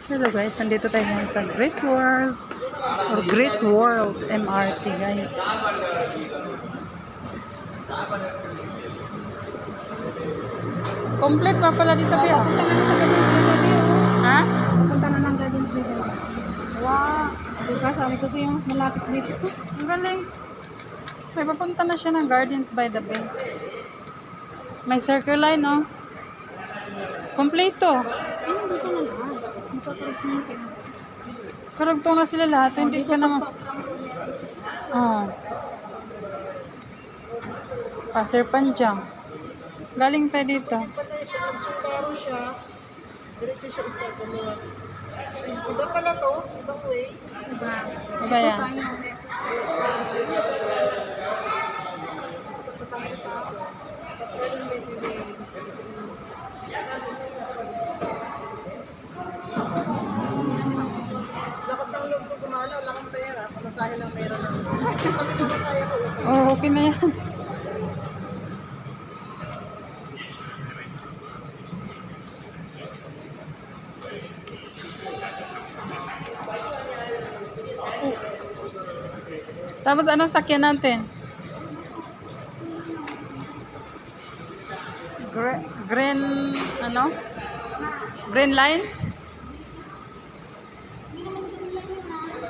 Hello guys, nandito tayo ngayon sa Great World or Great World MRT guys. Complete pa pala dito Pia. Papunta na sa Gardens Bay Daw. Ha? Papunta na ng Gardens Bay Daw. Wow! Diba, sabi ko sa'yo, mas malapit dito. Ang galing. May papunta na siya ng Gardens by the Bay. May circle line, no? Kompleto. Ano, dito na lahat. Magkakarugtong na sila. Karugtong na sila lahat, so hindi dito ka naman... pag sobrang kuryente. Oh. Pasir Panjang. Galing tayo dito. Pero siya, diretso siya isa kami. Iba pala to, ibang way. Diba? Iba yan. Ito tayo. Ito tayo sa Gardens Bay Daw. Lakas ng loob ko gumala, wala kang pera. Pamasahe lang meron lang. Basta may pamasahe ko. Oh, okay na yan. Tapos anong sakyan natin? Green, ano? Green line?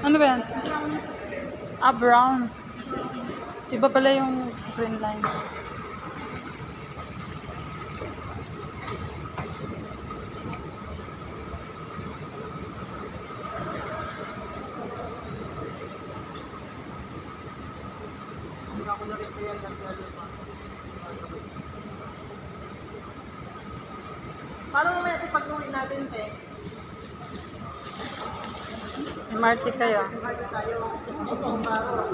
Ano ba yan? Ah, brown. Iba pala yung green line. Hindi ako na rin kaya ganda pa. Paano mamaya ito pag-uwi natin, te? MRT kayo. Tayo, sa paro.